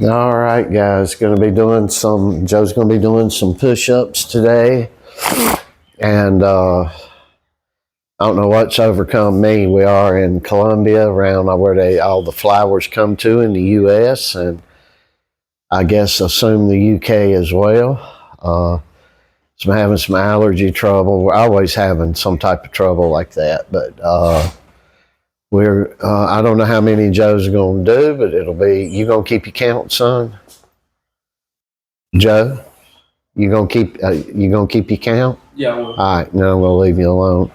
All right, guys. Joe's going to be doing some push-ups today. And I don't know what's overcome me. We are in Colombia, around where all the flowers come to in the U.S. and I guess assume the U.K. as well. So I'm having some allergy trouble. We're always having some type of trouble like that. But I don't know how many Joe's are going to do, but you going to keep your count, son? Joe? You gonna keep your count? Yeah, I will. All right, now I'm gonna leave you alone.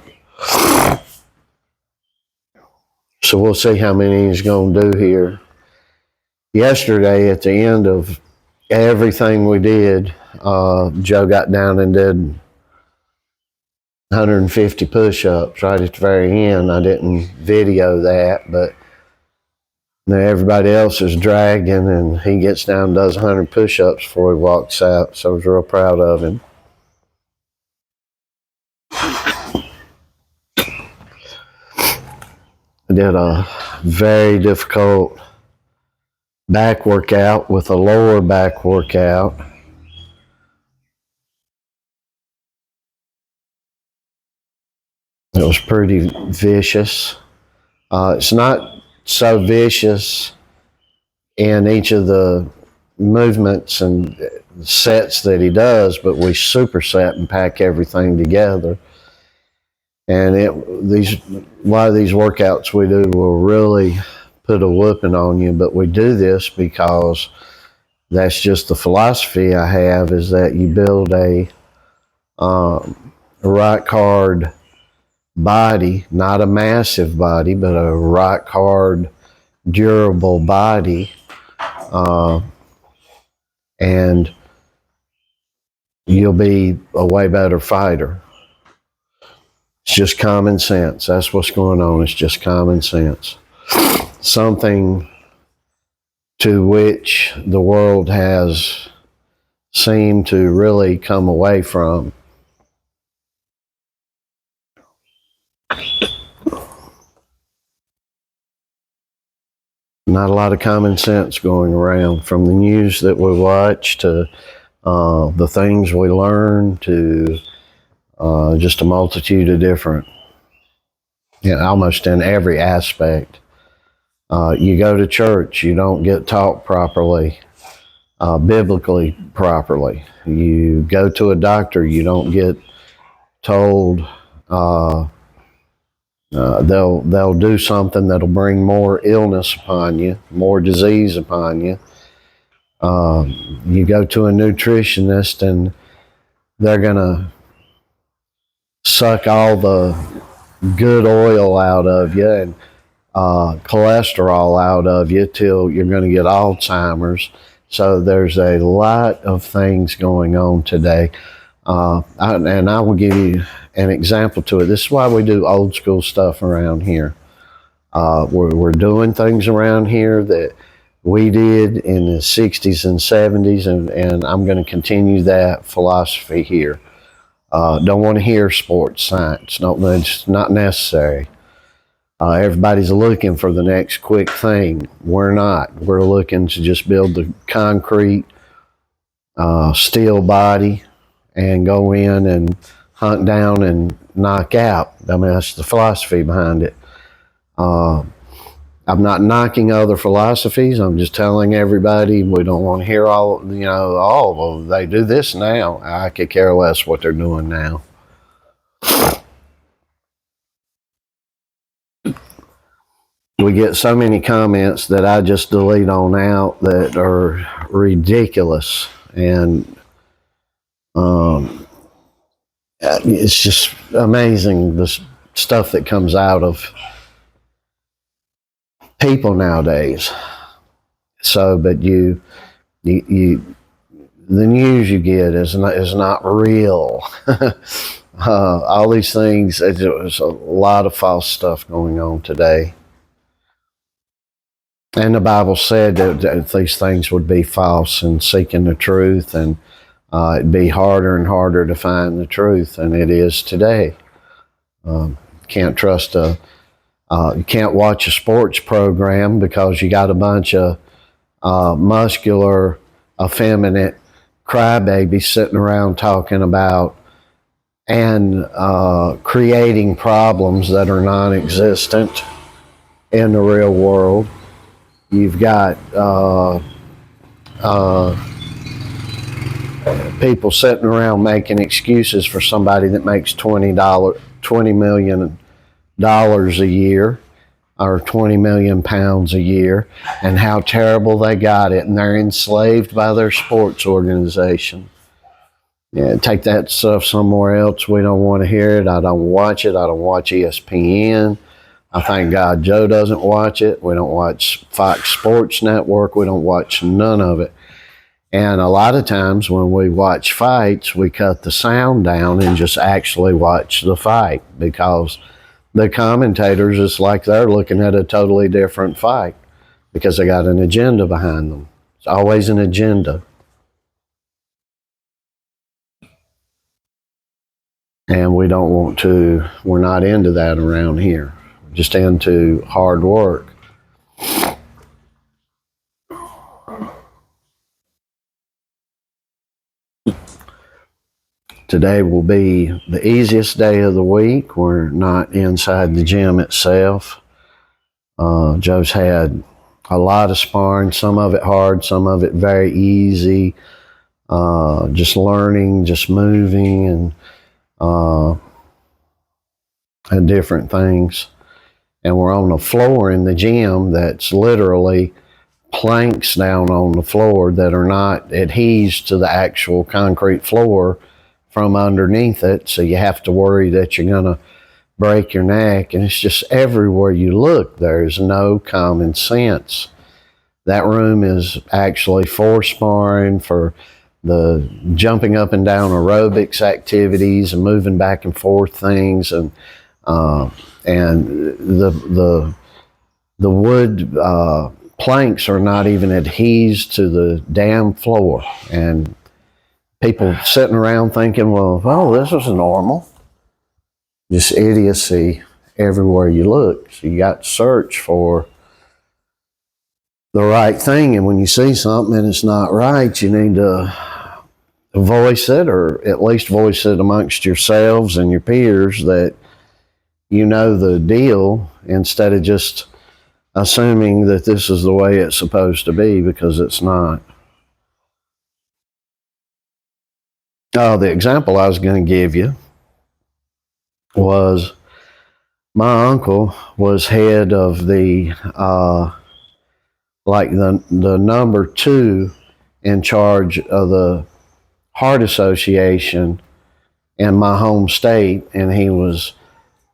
So we'll see how many he's gonna do here. Yesterday, at the end of everything we did, Joe got down and did 150 push-ups right at the very end. I didn't video that, but now everybody else is dragging, and he gets down and does 100 push-ups before he walks out. So I was real proud of him. I did a very difficult back workout with a lower back workout. It was pretty vicious. It's not so vicious in each of the movements and sets that he does, but we superset and pack everything together. And a lot of these workouts we do will really put a whooping on you, but we do this because that's just the philosophy I have, is that you build a rock hard body, not a massive body, but a rock hard, durable body, and you'll be a way better fighter. It's just common sense. That's what's going on. It's just common sense. Something to which the world has seemed to really come away from. Not a lot of common sense going around, from the news that we watch to the things we learn to just a multitude of different, almost in every aspect. You go to church, you don't get taught properly, biblically properly. You go to a doctor, you don't get told they'll do something that'll bring more illness upon you, more disease upon you. You go to a nutritionist and they're gonna suck all the good oil out of you and cholesterol out of you till you're going to get Alzheimer's. So there's a lot of things going on today. And I will give you an example to it. This is why we do old school stuff around here. We're doing things around here that we did in the 60s and 70s, and I'm going to continue that philosophy here. Don't want to hear sports science. It's not necessary. Everybody's looking for the next quick thing. We're not. We're looking to just build the concrete, steel body and go in and hunt down and knock out. I mean, that's the philosophy behind it. I'm not knocking other philosophies. I'm just telling everybody we don't want to hear well, they do this now. I could care less what they're doing now. We get so many comments that I just delete on out that are ridiculous. And it's just amazing, the stuff that comes out of people nowadays. So, but the news you get is not real. All these things, there's a lot of false stuff going on today. And the Bible said that these things would be false, and seeking the truth, and it'd be harder and harder to find the truth than it is today. Can't trust you can't watch a sports program because you got a bunch of muscular, effeminate crybaby sitting around talking about and creating problems that are non-existent in the real world. You've got people sitting around making excuses for somebody that makes $20 million a year or 20 million pounds a year, and how terrible they got it, and they're enslaved by their sports organization. Yeah, take that stuff somewhere else. We don't want to hear it. I don't watch it. I don't watch ESPN. I thank God Joe doesn't watch it. We don't watch Fox Sports Network. We don't watch none of it. And a lot of times when we watch fights, we cut the sound down and just actually watch the fight, because the commentators, it's like they're looking at a totally different fight because they got an agenda behind them. It's always an agenda. And we don't want to, we're not into that around here. We're just into hard work. Today will be the easiest day of the week. We're not inside the gym itself. Joe's had a lot of sparring, some of it hard, some of it very easy. Just learning, just moving, and different things. And we're on a floor in the gym that's literally planks down on the floor that are not adhesed to the actual concrete floor from underneath it, so you have to worry that you're going to break your neck. And it's just everywhere you look, there's no common sense. That room is actually for sparring, for the jumping up and down aerobics activities and moving back and forth things, and the wood planks are not even adhesed to the damn floor. And people sitting around thinking, well, this is normal. Just idiocy everywhere you look. So you got to search for the right thing. And when you see something and it's not right, you need to voice it, or at least voice it amongst yourselves and your peers that you know the deal, instead of just assuming that this is the way it's supposed to be, because it's not. The example I was going to give you was my uncle was head of the the number 2 in charge of the Heart Association in my home state, and he was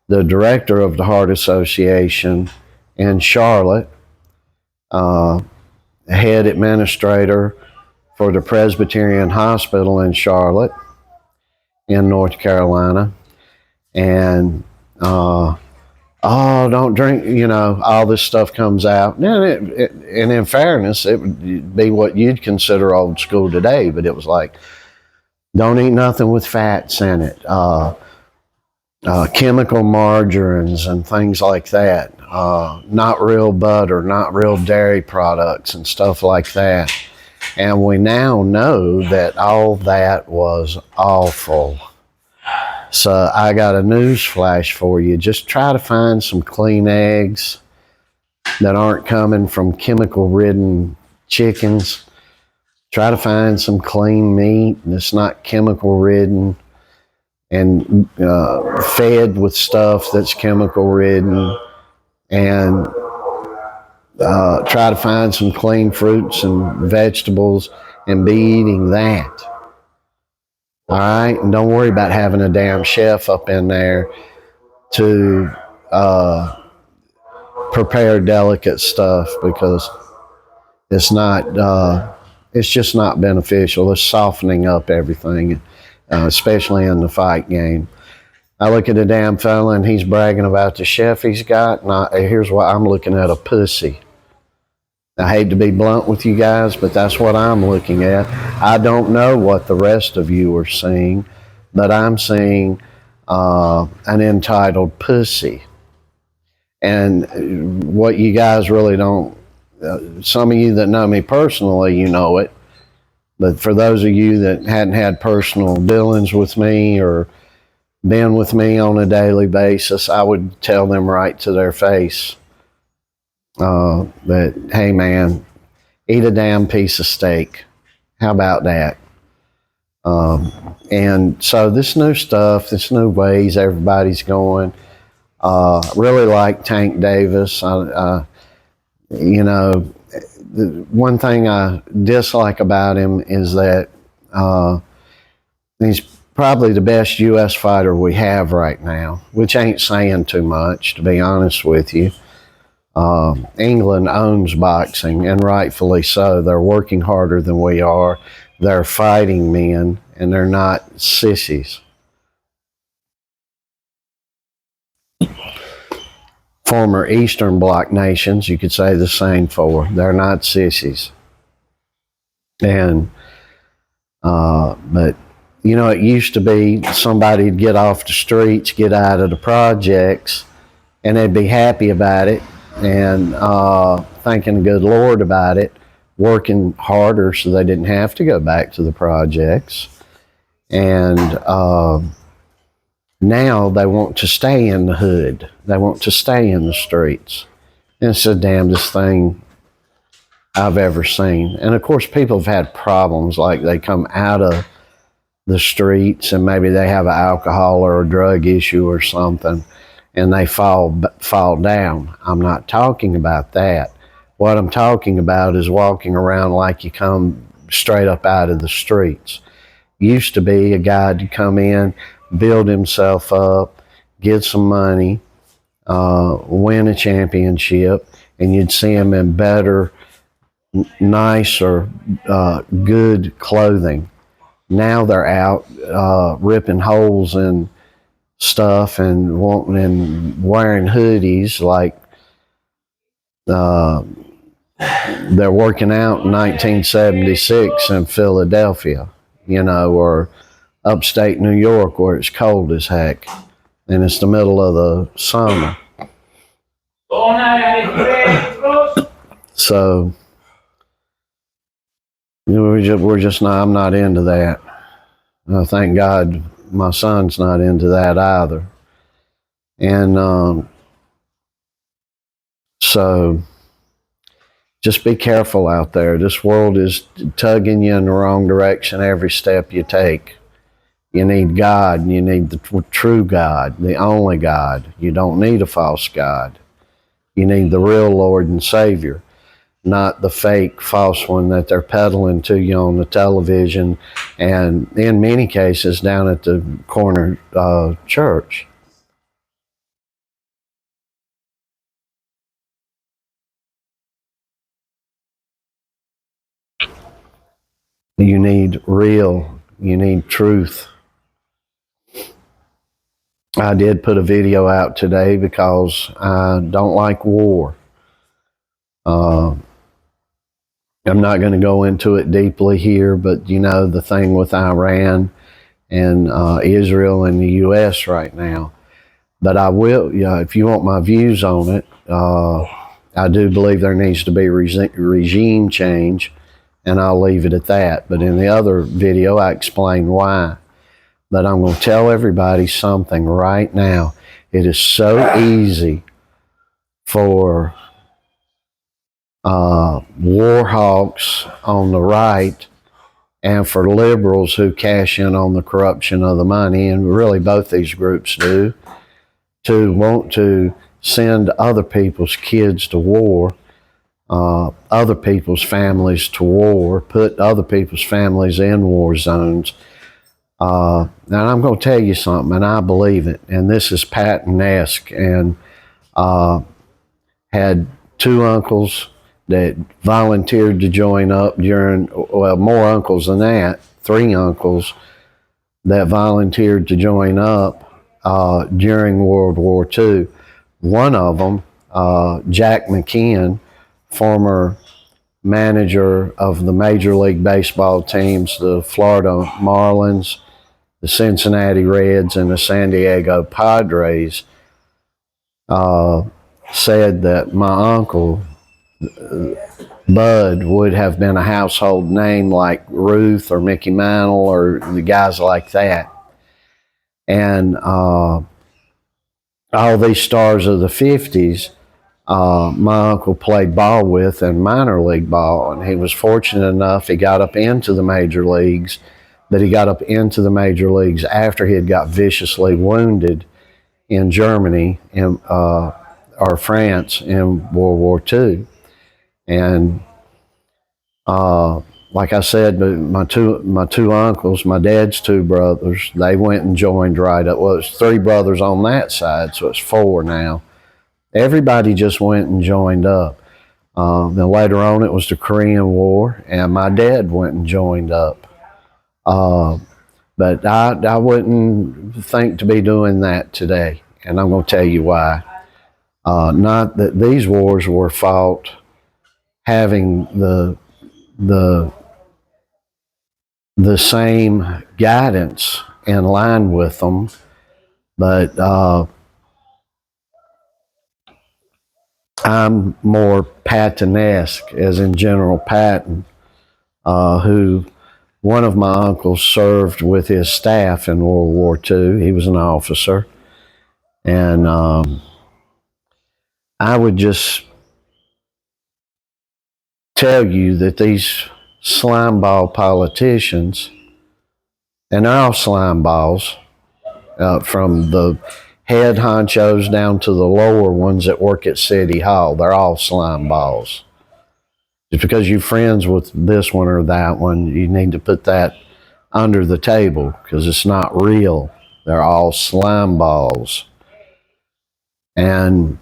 the director of the Heart Association in Charlotte, head administrator for the Presbyterian Hospital in Charlotte, in North Carolina. And, don't drink, all this stuff comes out. And in fairness, it would be what you'd consider old school today, but it was like, don't eat nothing with fats in it. Chemical margarines and things like that. Not real butter, not real dairy products and stuff like that. And we now know that all that was awful. So I got a news flash for you. Just try to find some clean eggs that aren't coming from chemical-ridden chickens. Try to find some clean meat that's not chemical-ridden and fed with stuff that's chemical-ridden. And try to find some clean fruits and vegetables and be eating that. All right? And don't worry about having a damn chef up in there to prepare delicate stuff, because it's not, it's just not beneficial. It's softening up everything, especially in the fight game. I look at a damn fella and he's bragging about the chef he's got, and here's what I'm looking at: a pussy. I hate to be blunt with you guys, but that's what I'm looking at. I don't know what the rest of you are seeing, but I'm seeing an entitled pussy. And what you guys really don't some of you that know me personally, you know it. But for those of you that hadn't had personal dealings with me or been with me on a daily basis, I would tell them right to their face that, hey man, eat a damn piece of steak. How about that? And so this new stuff, this new ways everybody's going. Really like Tank Davis. You know, the one thing I dislike about him is that he's probably the best U.S. fighter we have right now, which ain't saying too much, to be honest with you. England owns boxing, and rightfully so. They're working harder than we are. They're fighting men, and they're not sissies. Former Eastern Bloc nations, you could say the same for. They're not sissies. And, but, you know, it used to be somebody'd get off the streets, get out of the projects, and they'd be happy about it and thanking the good Lord about it, working harder so they didn't have to go back to the projects. And now they want to stay in the hood. They want to stay in the streets. And it's the damnedest thing I've ever seen. And of course, people have had problems, like they come out of the streets and maybe they have an alcohol or a drug issue or something, and they fall down. I'm not talking about that. What I'm talking about is walking around like you come straight up out of the streets. Used to be a guy to come in, build himself up, get some money, win a championship, and you'd see him in better, nicer, good clothing. Now they're out ripping holes in stuff and wearing hoodies like they're working out in 1976 in Philadelphia, you know, or upstate New York where it's cold as heck and it's the middle of the summer. So you know, we're just not, I'm not into that. Thank God my son's not into that either. And so just be careful out there. This world is tugging you in the wrong direction every step you take. You need God. You need the true God, the only God. You don't need a false God. You need the real Lord and Savior, not the fake false one that they're peddling to you on the television and in many cases down at the corner church. You need real, you need truth. I did put a video out today because I don't like war. I'm not going to go into it deeply here, but you know, the thing with Iran and Israel and the U.S. right now. But I will, you know, if you want my views on it, I do believe there needs to be regime change, and I'll leave it at that. But in the other video, I explain why. But I'm going to tell everybody something right now. It is so easy for war hawks on the right and for liberals who cash in on the corruption of the money, and really both these groups do, to want to send other people's kids to war, other people's families to war, put other people's families in war zones. And I'm going to tell you something, and I believe it, and this is Patton-esque, and had two uncles that volunteered to join up during, well, more uncles than that, 3 uncles that volunteered to join up during World War II. One of them, Jack McKeon, former manager of the Major League Baseball teams, the Florida Marlins, the Cincinnati Reds, and the San Diego Padres, said that my uncle, Bud would have been a household name like Ruth or Mickey Mantle or the guys like that. And all these stars of the 50s, my uncle played ball with in minor league ball. And he was fortunate enough, he got up into the major leagues, but he got up into the major leagues after he had got viciously wounded in Germany or France in World War II. And like I said, my two uncles, my dad's two brothers, they went and joined right up. Well, it's three brothers on that side, so it's four now. Everybody just went and joined up. Then later on, it was the Korean War, and my dad went and joined up. But I wouldn't think to be doing that today, and I'm going to tell you why. Not that these wars were fought having the same guidance in line with them, but I'm more Patton-esque, as in General Patton, who one of my uncles served with his staff in World War II. He was an officer, and I would just tell you that these slimeball politicians, and they're all slimeballs, from the head honchos down to the lower ones that work at City Hall, they're all slimeballs. Just because you're friends with this one or that one, you need to put that under the table because it's not real. They're all slimeballs. And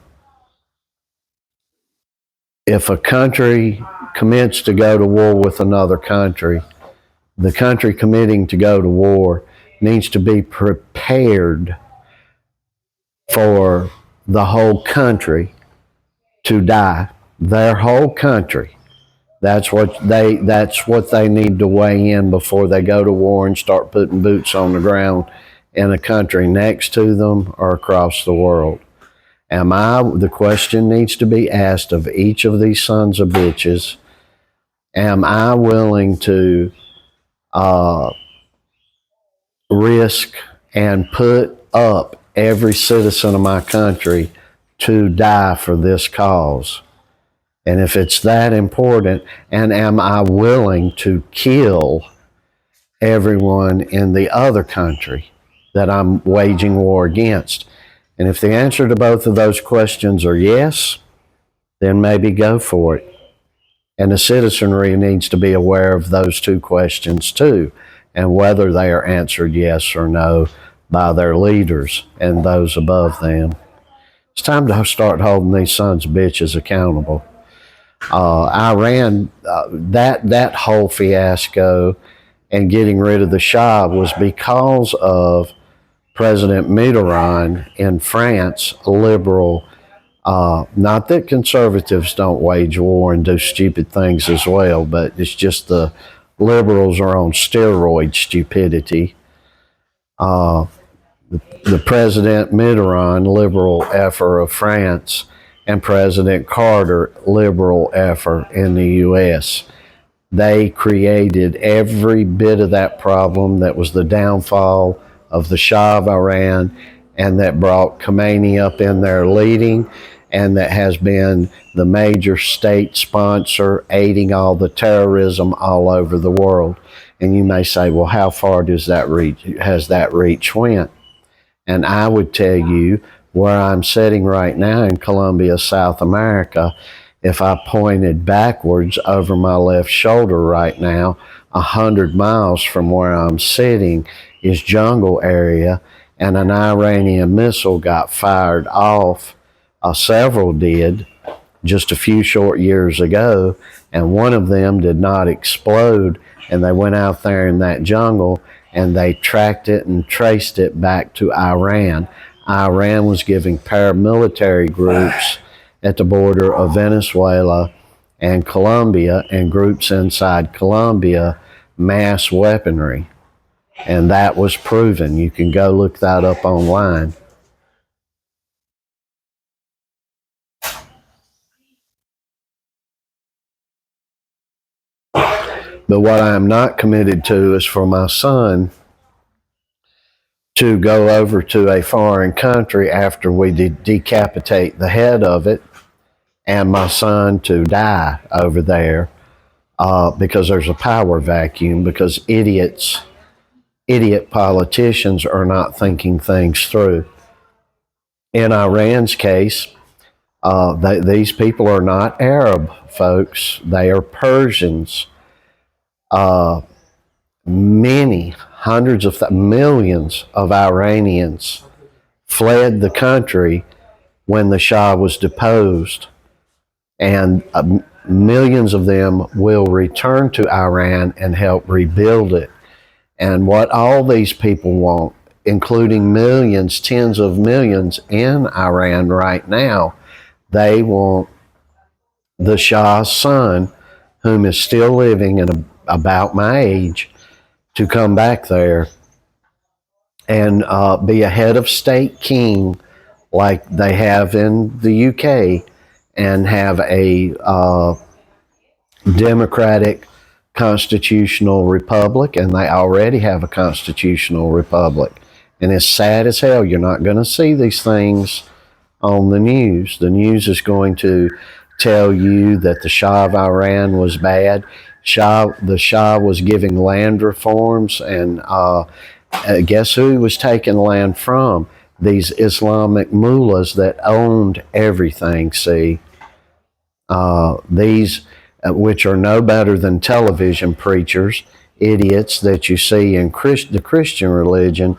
if a country commits to go to war with another country, the country committing to go to war needs to be prepared for the whole country to die. Their whole country. That's what they need to weigh in before they go to war and start putting boots on the ground in a country next to them or across the world. The question needs to be asked of each of these sons of bitches, am I willing to risk and put up every citizen of my country to die for this cause? And if it's that important, and am I willing to kill everyone in the other country that I'm waging war against? And if the answer to both of those questions are yes, then maybe go for it. And the citizenry needs to be aware of those two questions too, and whether they are answered yes or no by their leaders and those above them. It's time to start holding these sons of bitches accountable. Iran, that whole fiasco and getting rid of the Shah was because of President Mitterrand in France, a liberal. Not that conservatives don't wage war and do stupid things as well, but it's just the liberals are on steroid stupidity. The President Mitterrand, liberal effer of France, and President Carter, liberal effer in the U.S. They created every bit of that problem that was the downfall of the Shah of Iran and that brought Khomeini up in there leading, and that has been the major state sponsor aiding all the terrorism all over the world. And you may say, well, how far has that reach went? And I would tell you, where I'm sitting right now in Colombia, South America, if I pointed backwards over my left shoulder right now, 100 miles from where I'm sitting is jungle area, and an Iranian missile got fired off. Several did just a few short years ago, and one of them did not explode, and they went out there in that jungle and they tracked it and traced it back to Iran. Iran was giving paramilitary groups at the border of Venezuela and Colombia and groups inside Colombia mass weaponry. And that was proven. You can go look that up online. But what I am not committed to is for my son to go over to a foreign country after we decapitate the head of it, and my son to die over there because there's a power vacuum, because idiot politicians are not thinking things through. In Iran's case, these people are not Arab folks, they are Persians. Many hundreds of millions of Iranians fled the country when the Shah was deposed, and millions of them will return to Iran and help rebuild it. And what all these people want, including millions, tens of millions in Iran right now, they want the Shah's son, whom is still living and about my age, to come back there and be a head of state king like they have in the UK, and have a democratic constitutional republic, and they already have a constitutional republic. And it's sad as hell. You're not going to see these things on the news. The news is going to tell you that the Shah of Iran was bad. The Shah was giving land reforms, and guess who he was taking land from? These Islamic mullahs that owned everything, see? These, which are no better than television preachers, idiots that you see in the Christian religion,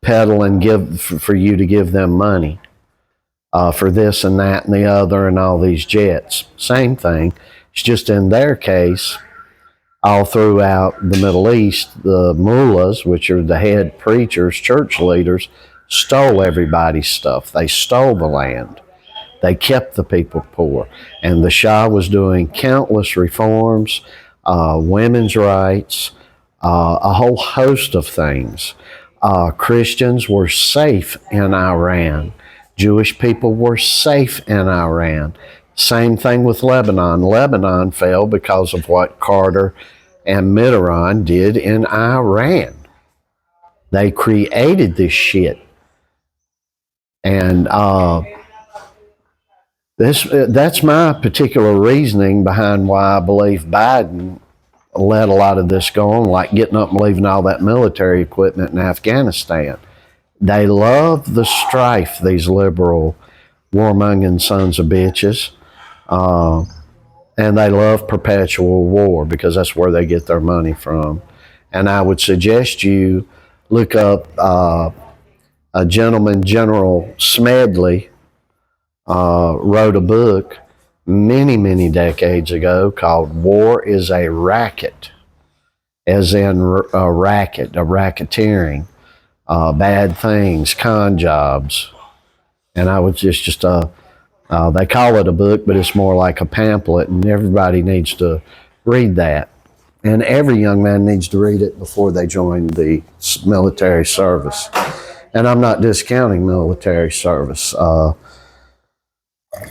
peddle and give for you to give them money for this and that and the other and all these jets. Same thing. It's just in their case, all throughout the Middle East, the mullahs, which are the head preachers, church leaders, stole everybody's stuff. They stole the land. They kept the people poor. And the Shah was doing countless reforms, women's rights, a whole host of things. Christians were safe in Iran. Jewish people were safe in Iran. Same thing with Lebanon. Lebanon fell because of what Carter and Mitterrand did in Iran. They created this shit. And that's my particular reasoning behind why I believe Biden let a lot of this go on, like getting up and leaving all that military equipment in Afghanistan. They love the strife, these liberal warmongering sons of bitches. And they love perpetual war because that's where they get their money from. And I would suggest you look up a gentleman, General Smedley, wrote a book many, many decades ago called War is a Racket, as in a racket, a racketeering, bad things, con jobs. And I was just they call it a book, but it's more like a pamphlet, and everybody needs to read that. And every young man needs to read it before they join the military service. And I'm not discounting military service.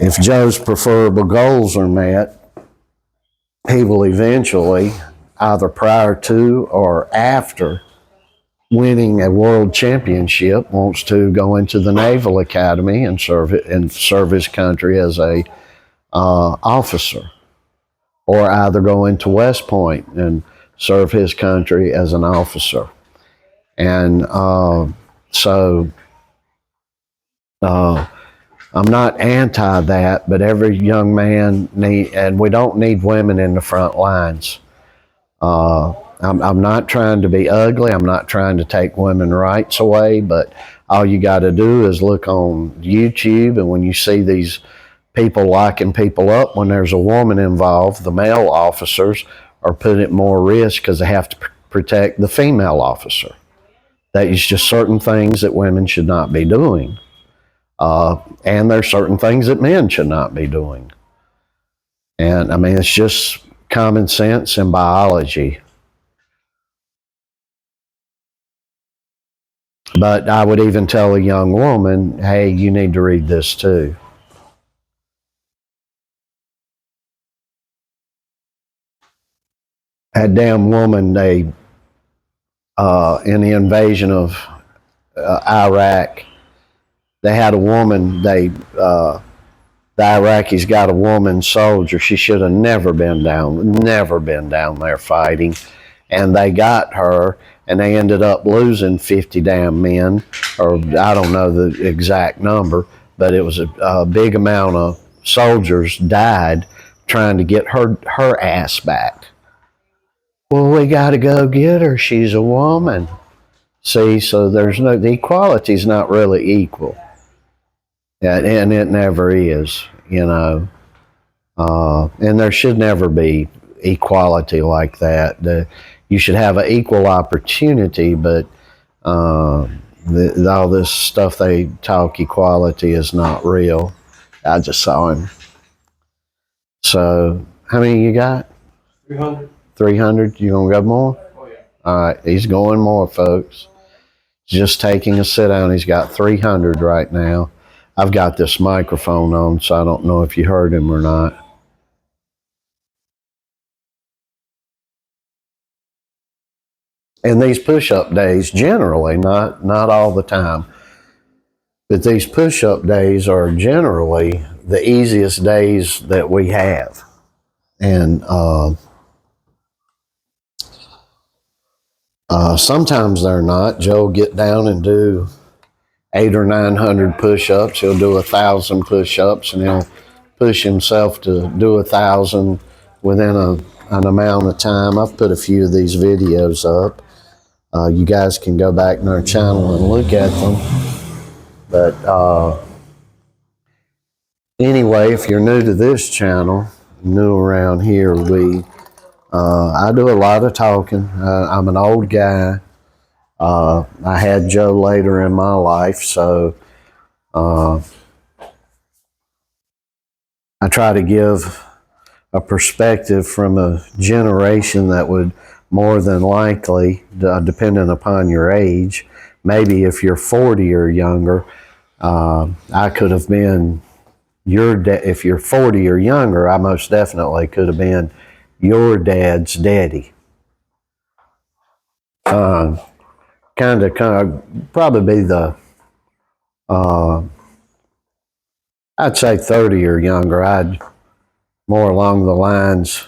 If Joe's preferable goals are met, he will eventually, either prior to or after winning a world championship, wants to go into the Naval Academy and serve his country as a officer, or either go into West Point and serve his country as an officer. And so I'm not anti that, but every young man and we don't need women in the front lines. I'm not trying to be ugly. I'm not trying to take women's rights away, but all you got to do is look on YouTube, and when you see these people locking people up, when there's a woman involved, the male officers are put at more risk because they have to protect the female officer. That is just certain things that women should not be doing. And there's certain things that men should not be doing. And I mean, it's just common sense and biology. But I would even tell a young woman, hey, you need to read this too. That damn woman, they in the invasion of Iraq, they had a woman. The Iraqis got a woman soldier. She should have never been down there fighting, and they got her, and they ended up losing 50 damn men, or I don't know the exact number, but it was a big amount of soldiers died trying to get her ass back. Well, we got to go get her. She's a woman. See, so the equality's not really equal. And it never is, you know. And there should never be equality like that. You should have an equal opportunity, but all this stuff they talk equality is not real. I just saw him. So, how many you got? 300. 300? You gonna go more? Oh, yeah. All right, he's going more, folks. Just taking a sit down. He's got 300 right now. I've got this microphone on, so I don't know if you heard him or not. And these push-up days, generally, not all the time, but these push-up days are generally the easiest days that we have. And sometimes they're not. Joe will get down and do 800 or 900 push-ups. He'll do 1,000 push-ups, and he'll push himself to do 1,000 within an amount of time. I've put a few of these videos up. You guys can go back in our channel and look at them. But anyway, if you're new to this channel, new around here, I do a lot of talking. I'm an old guy. I had Joe later in my life, so I try to give a perspective from a generation that would more than likely, depending upon your age, maybe if you're 40 or younger, I could have been if you're 40 or younger, I most definitely could have been your dad's daddy. Kind of, probably be the, I'd say 30 or younger. I'd more along the lines,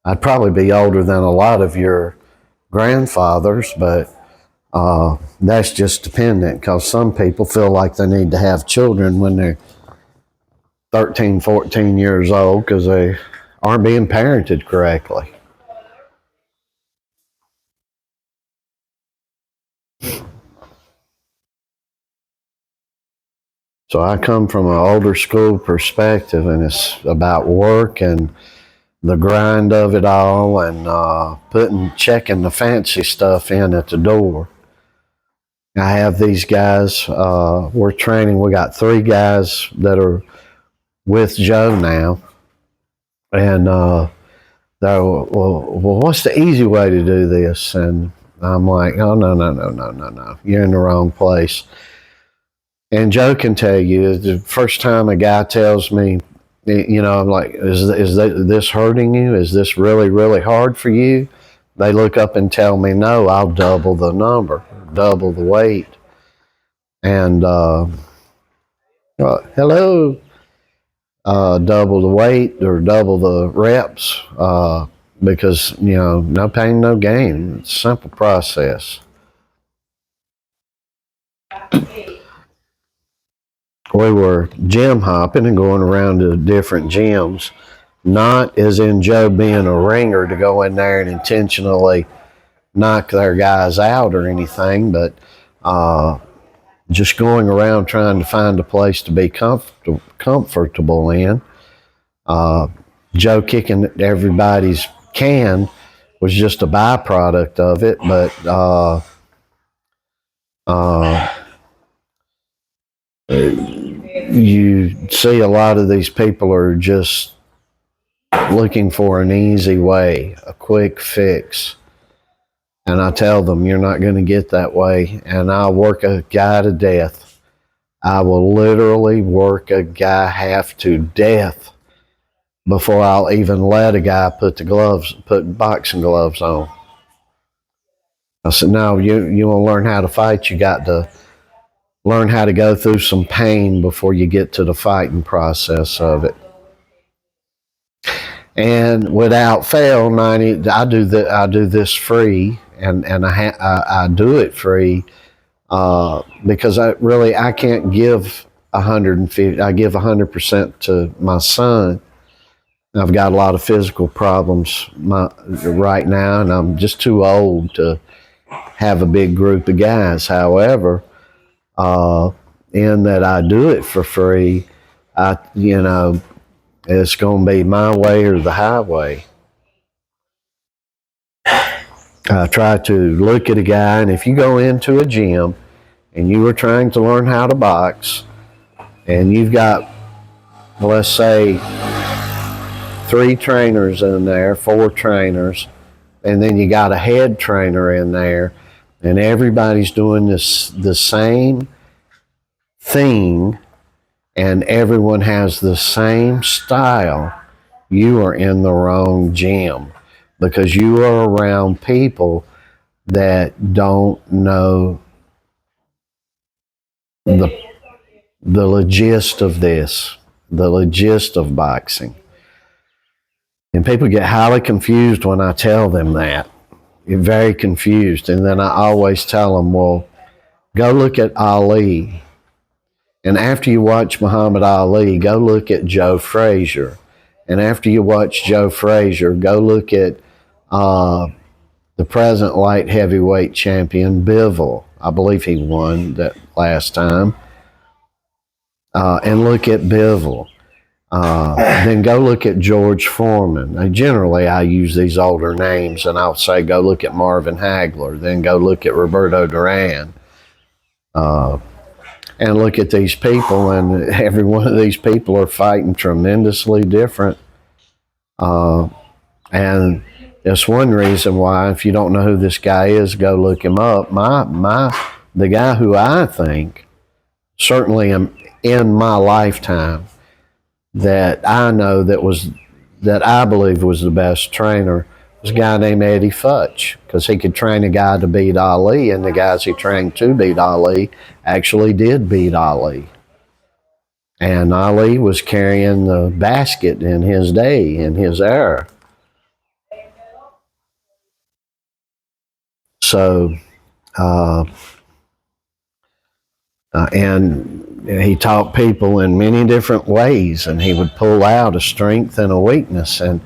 I'd probably be older than a lot of your grandfathers, but that's just dependent, because some people feel like they need to have children when they're 13, 14 years old because they aren't being parented correctly. So I come from an older school perspective, and it's about work and the grind of it all, and checking the fancy stuff in at the door. I have these guys, we're training. We got 3 guys that are with Joe now, and they're, well, what's the easy way to do this? And I'm like, oh, no, you're in the wrong place. And Joe can tell you, the first time a guy tells me, you know, I'm like, is this hurting you? Is this really, really hard for you? They look up and tell me, no, I'll double the number, double the weight. And hello, double the weight or double the reps, because, you know, no pain, no gain. It's a simple process. We were gym hopping and going around to different gyms, not as in Joe being a ringer to go in there and intentionally knock their guys out or anything, but just going around trying to find a place to be comfortable in. Joe kicking everybody's can was just a byproduct of it, but you see a lot of these people are just looking for an easy way, a quick fix. And I tell them, you're not going to get that way. And I'll work a guy to death. I will literally work a guy half to death before I'll even let a guy put boxing gloves on. I said, no, you want to learn how to fight, you got to learn how to go through some pain before you get to the fighting process of it. And without fail, I do this free, and I do it free because I can't give 150. I give 100% to my son. I've got a lot of physical problems right now, and I'm just too old to have a big group of guys. However, in that I do it for free, it's going to be my way or the highway. I try to look at a guy, and if you go into a gym and you are trying to learn how to box, and you've got, let's say, 3 trainers in there, 4 trainers, and then you got a head trainer in there, and everybody's doing the same thing, and everyone has the same style, you are in the wrong gym, because you are around people that don't know the gist of this, the gist of boxing. And people get highly confused when I tell them that. You're very confused. And then I always tell them, well, go look at Ali. And after you watch Muhammad Ali, go look at Joe Frazier. And after you watch Joe Frazier, go look at the present light heavyweight champion, Bivol. I believe he won that last time. And look at Bivol. Then go look at George Foreman. Generally, I use these older names, and I'll say go look at Marvin Hagler. Then go look at Roberto Duran. And look at these people, and every one of these people are fighting tremendously different. And that's one reason why, if you don't know who this guy is, go look him up. The guy who I think, certainly in my lifetime, that I know that I believe was the best trainer, was a guy named Eddie Futch, because he could train a guy to beat Ali, and the guys he trained to beat Ali actually did beat Ali. And Ali was carrying the basket in his day, in his era. So, and he taught people in many different ways, and he would pull out a strength and a weakness. And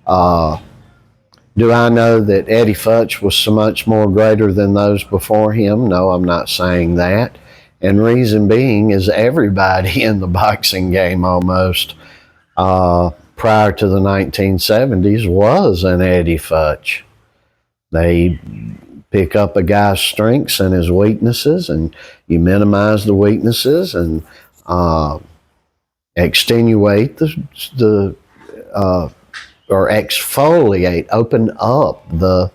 do I know that Eddie Futch was so much more greater than those before him? No, I'm not saying that. And reason being is everybody in the boxing game almost prior to the 1970s was an Eddie Futch. They pick up a guy's strengths and his weaknesses, and you minimize the weaknesses and extenuate or exfoliate, open up the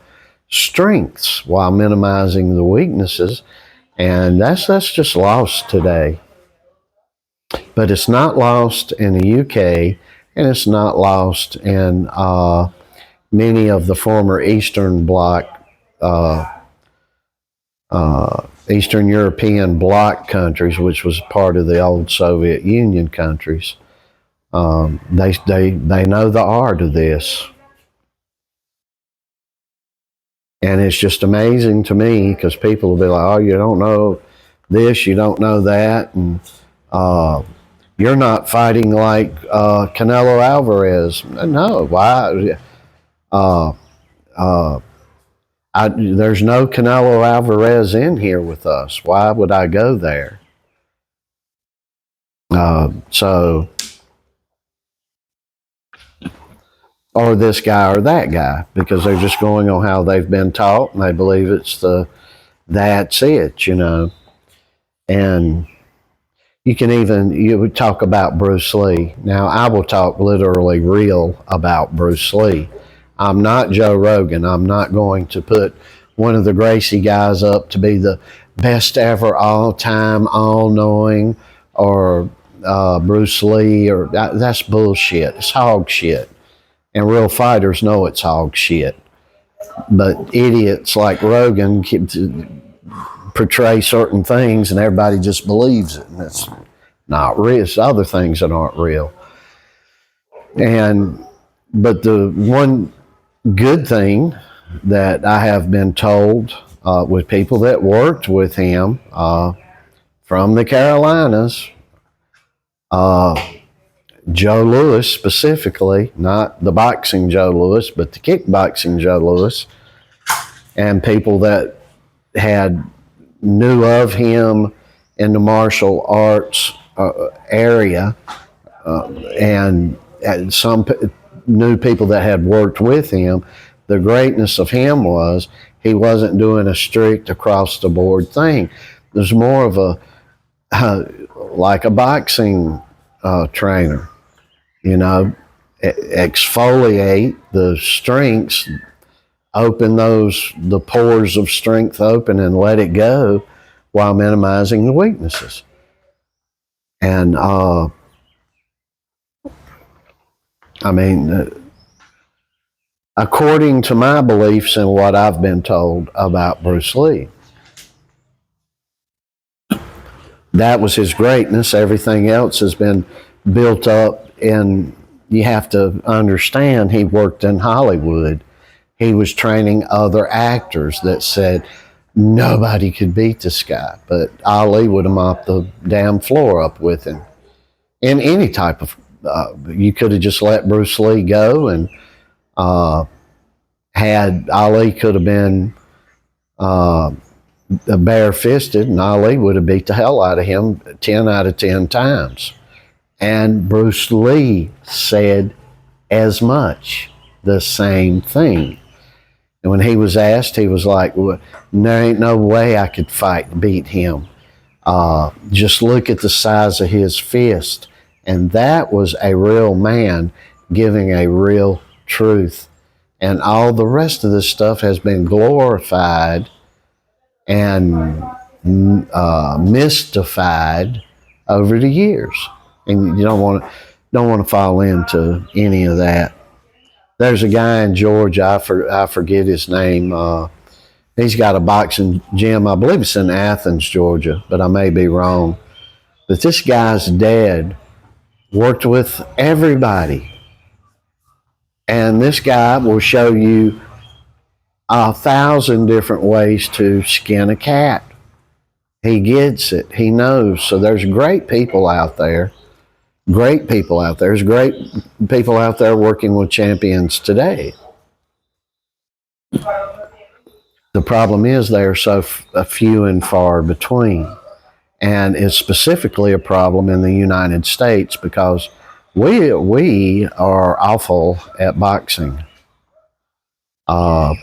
strengths while minimizing the weaknesses. And that's just lost today. But it's not lost in the UK, and it's not lost in many of the former Eastern Bloc, Eastern European Bloc countries, which was part of the old Soviet Union countries. They know the art of this. And it's just amazing to me, because people will be like, oh, you don't know this, you don't know that, and you're not fighting like Canelo Alvarez. No, why? There's no Canelo Alvarez in here with us. Why would I go there? Or this guy or that guy, because they're just going on how they've been taught, and they believe that's it, you know. And you would talk about Bruce Lee. Now, I will talk literally real about Bruce Lee. I'm not Joe Rogan. I'm not going to put one of the Gracie guys up to be the best ever, all-time, all-knowing, or Bruce Lee, or that's bullshit. It's hog shit. And real fighters know it's hog shit. But idiots like Rogan portray certain things and everybody just believes it. And it's not real. It's other things that aren't real. But the one good thing that I have been told with people that worked with him from the Carolinas, Joe Louis specifically, not the boxing Joe Louis, but the kickboxing Joe Louis, and people that knew of him in the martial arts area, and some new people that had worked with him. The greatness of him was he wasn't doing a strict across the board thing. There's more of like a boxing trainer, exfoliate the strengths, open the pores of strength open and let it go while minimizing the weaknesses. And according to my beliefs and what I've been told about Bruce Lee, that was his greatness. Everything else has been built up, and you have to understand he worked in Hollywood. He was training other actors that said nobody could beat this guy, but Ali would have mopped the damn floor up with him. In any type of, you could have just let Bruce Lee go, and had Ali could have been bare-fisted, and Ali would have beat the hell out of him 10 out of 10 times. And Bruce Lee said as much, the same thing. And when he was asked, he was like, well, there ain't no way I could beat him. Just look at the size of his fist. And that was a real man giving a real truth. And all the rest of this stuff has been glorified and mystified over the years. And you don't want to fall into any of that. There's a guy in Georgia, I forget his name. He's got a boxing gym. I believe it's in Athens, Georgia, but I may be wrong. But this guy's dad worked with everybody. And this guy will show you 1,000 different ways to skin a cat. He gets it. He knows. So there's great people out there. Great people out there. There's great people out there working with champions today. The problem is they're so few and far between. And it's specifically a problem in the United States because we are awful at boxing. And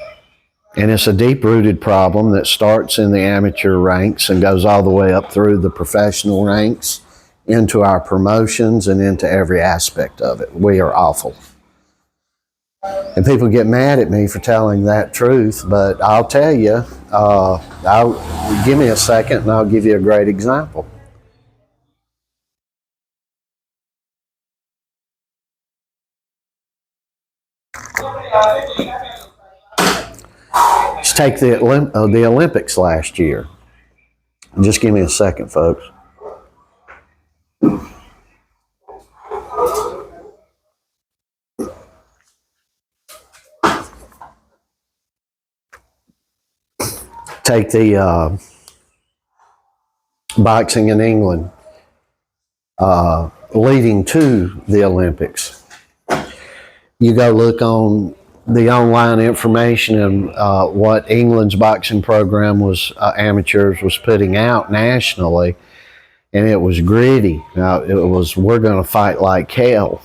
it's a deep-rooted problem that starts in the amateur ranks and goes all the way up through the professional ranks into our promotions and into every aspect of it. We are awful. And people get mad at me for telling that truth, but I'll tell you, give me a second and I'll give you a great example. Let's take the Olympics last year. Just give me a second, folks. Take the boxing in England leading to the Olympics. You go look on the online information and what England's boxing program was, amateurs was putting out nationally, and it was gritty. Now, it was, we're going to fight like hell.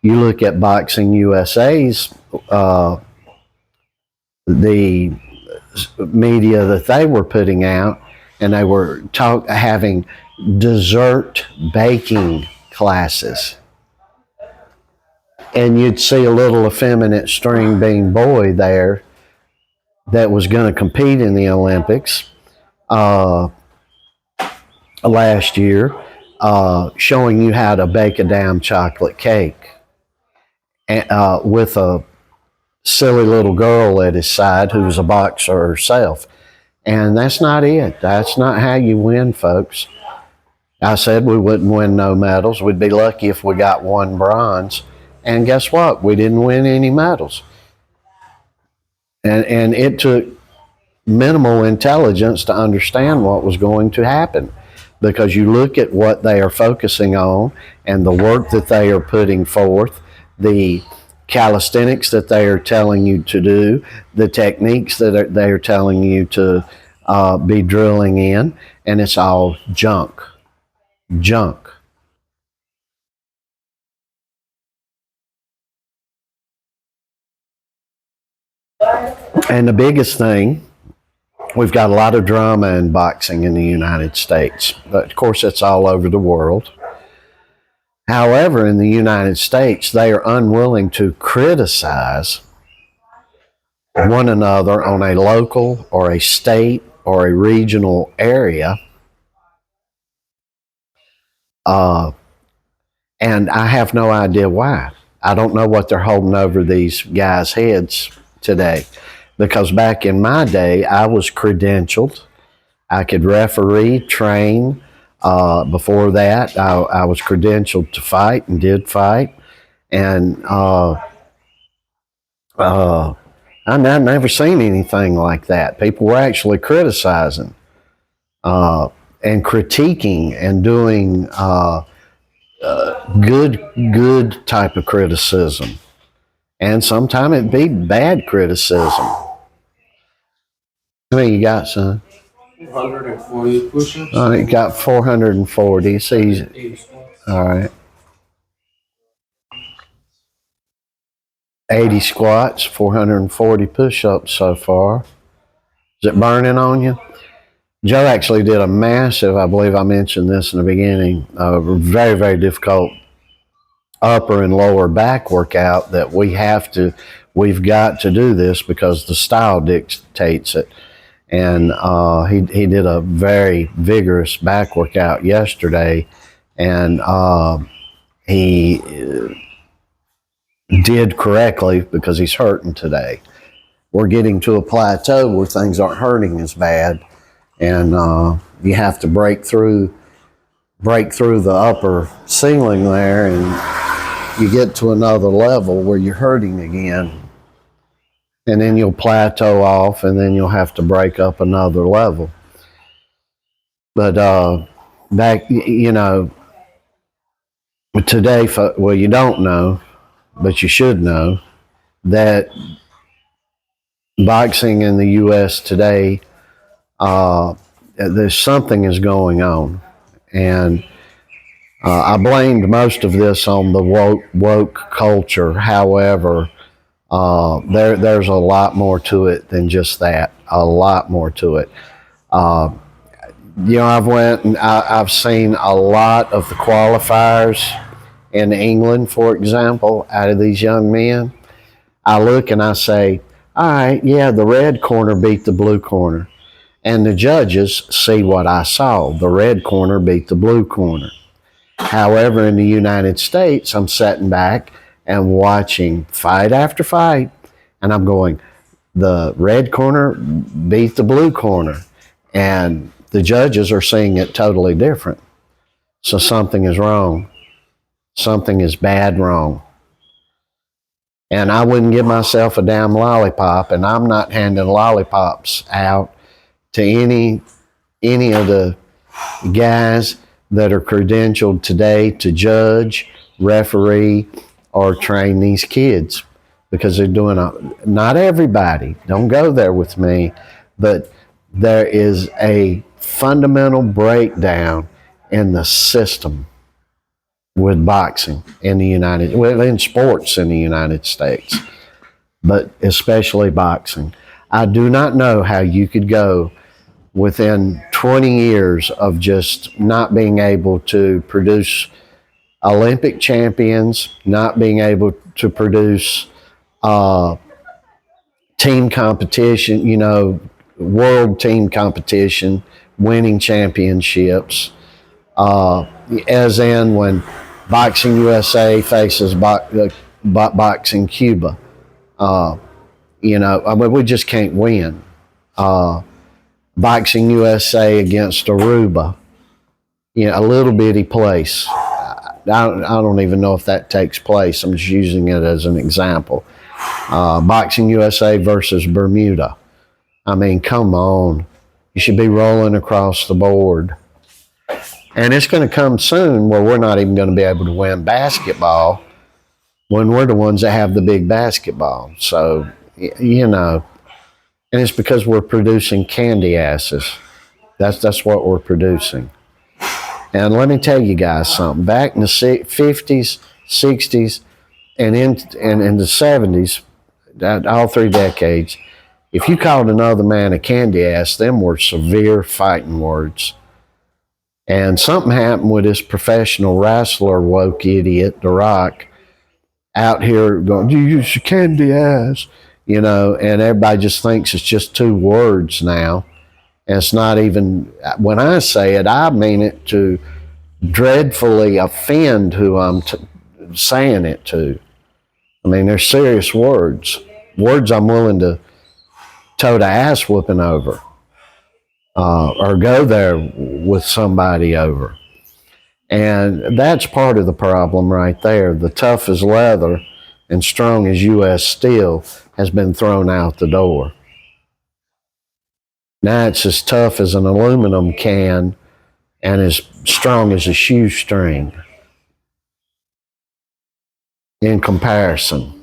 You look at Boxing USA's, the media that they were putting out, and they were having dessert baking classes. And you'd see a little effeminate string bean boy there that was going to compete in the Olympics last year, showing you how to bake a damn chocolate cake with a silly little girl at his side who's a boxer herself. And that's not it. That's not how you win, folks. I said we wouldn't win no medals. We'd be lucky if we got one bronze. And guess what? We didn't win any medals. And it took minimal intelligence to understand what was going to happen, because you look at what they are focusing on and the work that they are putting forth, the calisthenics that they are telling you to do, the techniques that they are telling you to be drilling in, and it's all junk. Junk. And the biggest thing, we've got a lot of drama in boxing in the United States, but of course it's all over the world. However, in the United States, they are unwilling to criticize one another on a local or a state or a regional area. And I have no idea why. I don't know what they're holding over these guys' heads today. Because back in my day, I was credentialed. I could referee, train. Before that, I was credentialed to fight and did fight. And I've never seen anything like that. People were actually criticizing and critiquing and doing good type of criticism. And sometimes it'd be bad criticism. How many you got, son? 440 push-ups. You got 440. So all right. 80 squats, 440 push-ups so far. Is it burning on you? Joe actually did a massive, I believe I mentioned this in the beginning, very, very difficult upper and lower back workout that we've got to do this because the style dictates it. And he did a very vigorous back workout yesterday, and he did correctly because he's hurting today. We're getting to a plateau where things aren't hurting as bad, and you have to break through the upper ceiling there, and you get to another level where you're hurting again. And then you'll plateau off, and then you'll have to break up another level. But back, today, well, you don't know, but you should know that boxing in the U.S. today, there's something is going on. And I blamed most of this on the woke culture. However, there's a lot more to it than just that. A lot more to it. I've went and I've seen a lot of the qualifiers in England, for example, out of these young men. I look and I say, all right, yeah, the red corner beat the blue corner. And the judges see what I saw. The red corner beat the blue corner. However, in the United States, I'm sitting back and watching fight after fight, and I'm going, the red corner beat the blue corner, and the judges are seeing it totally different. So something is wrong. Something is bad wrong. And I wouldn't give myself a damn lollipop, and I'm not handing lollipops out to any of the guys that are credentialed today to judge, referee, or train these kids, because they're doing not everybody, don't go there with me, but there is a fundamental breakdown in the system with boxing in sports in the United States, but especially boxing. I do not know how you could go within 20 years of just not being able to produce Olympic champions, not being able to produce team competition, world team competition, winning championships, as in when Boxing USA faces Boxing Cuba. I mean, we just can't win. Boxing USA against Aruba, a little bitty place. I don't even know if that takes place. I'm just using it as an example. Boxing USA versus Bermuda. I mean, come on. You should be rolling across the board. And it's going to come soon where we're not even going to be able to win basketball when we're the ones that have the big basketball. So, and it's because we're producing candy asses. That's what we're producing. And let me tell you guys something. Back in the 50s, 60s, and in the 70s, all 3 decades, if you called another man a candy ass, them were severe fighting words. And something happened with this professional wrestler, woke idiot, The Rock, out here going, you use your candy ass, and everybody just thinks it's just 2 words now. And it's not even, when I say it, I mean it to dreadfully offend who I'm saying it to. I mean, they're serious words I'm willing to toe the ass whooping over, or go there with somebody over. And that's part of the problem right there. The tough as leather and strong as U.S. steel has been thrown out the door. Now it's as tough as an aluminum can and as strong as a shoestring in comparison.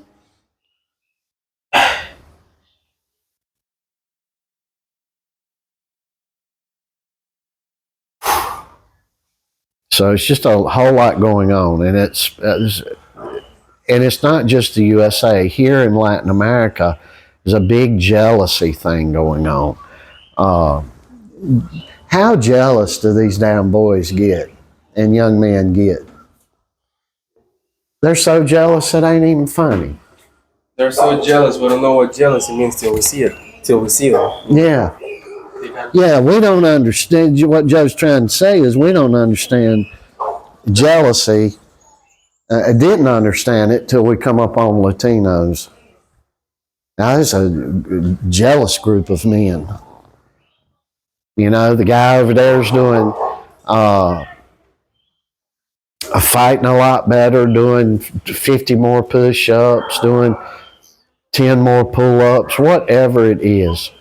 So it's just a whole lot going on, and it's not just the USA. Here in Latin America, there's a big jealousy thing going on. How jealous do these damn boys get and young men get? They're so jealous it ain't even funny. They're so jealous, we don't know what jealousy means till we see it. Yeah. Yeah, we don't understand. What Joe's trying to say is we don't understand jealousy. I didn't understand it till we come up on Latinos. Now, there's a jealous group of men. The guy over there is doing fighting a lot better, doing 50 more push-ups, doing 10 more pull-ups, whatever it is.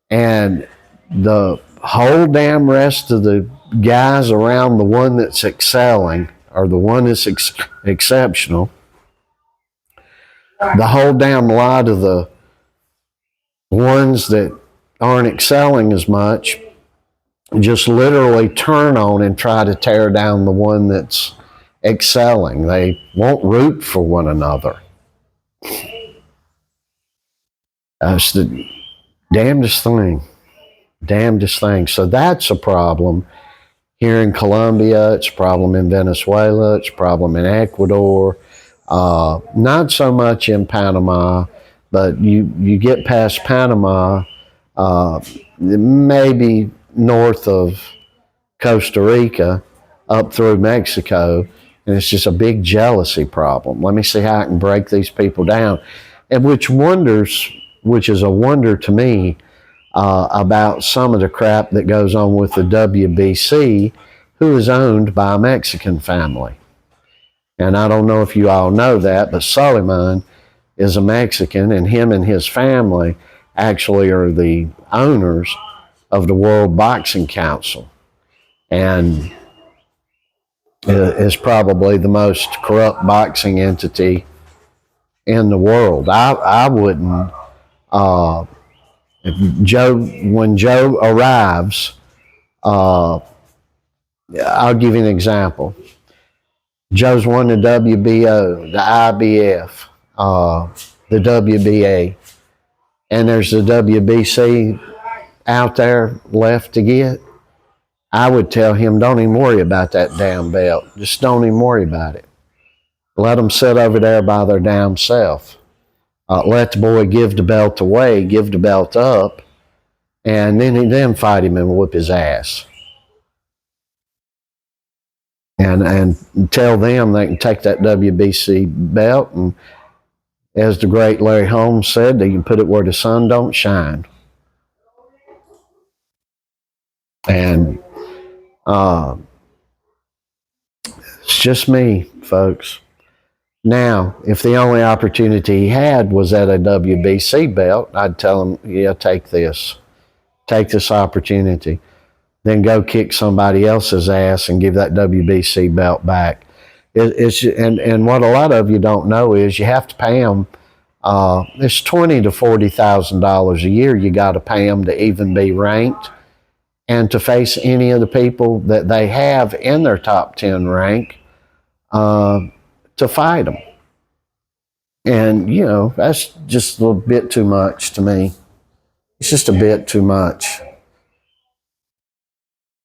And the whole damn rest of the guys around the one that's excelling, or the one that's exceptional, the whole damn lot of the ones that aren't excelling as much just literally turn on and try to tear down the one that's excelling. They won't root for one another. That's the damnedest thing. So that's a problem here in Colombia. It's a problem in Venezuela. It's a problem in Ecuador. Not so much in Panama, but you get past Panama, maybe north of Costa Rica, up through Mexico, and it's just a big jealousy problem. Let me see how I can break these people down. And which is a wonder to me about some of the crap that goes on with the WBC, who is owned by a Mexican family. And I don't know if you all know that, but Sulaiman is a Mexican, and him and his family actually are the owners of the World Boxing Council, and is probably the most corrupt boxing entity in the world. I wouldn't, when Joe arrives, I'll give you an example. Joe's won the WBO, the IBF, the WBA, and there's the WBC out there left to get. I would tell him, don't even worry about that damn belt. Just don't even worry about it. Let them sit over there by their damn self. Let the boy give the belt away, give the belt up, and then fight him and whoop his ass. and tell them they can take that WBC belt, and as the great Larry Holmes said, they can put it where the sun don't shine. And it's just me, folks. Now, if the only opportunity he had was at a WBC belt, I'd tell him, yeah, take this opportunity. Then go kick somebody else's ass and give that WBC belt back. And what a lot of you don't know is you have to pay them. It's $20,000 to $40,000 a year you got to pay them to even be ranked, and to face any of the people that they have in their top 10 rank to fight them. And that's just a little bit too much to me. It's just a bit too much.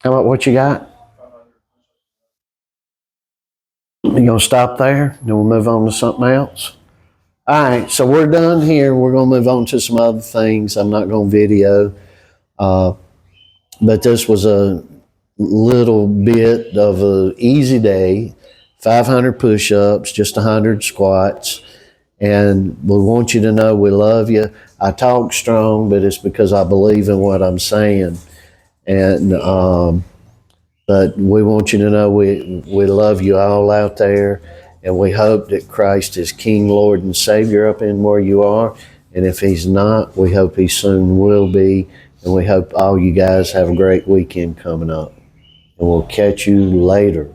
How about what you got? You gonna stop there? Then we'll move on to something else. All right, so we're done here. We're gonna move on to some other things. I'm not gonna video, but this was a little bit of an easy day. 500 push-ups, just 100 squats, and we want you to know we love you. I talk strong, but it's because I believe in what I'm saying. And but we want you to know we love you all out there, and we hope that Christ is King, Lord, and Savior up in where you are. And if He's not, we hope He soon will be. And we hope all you guys have a great weekend coming up. And we'll catch you later.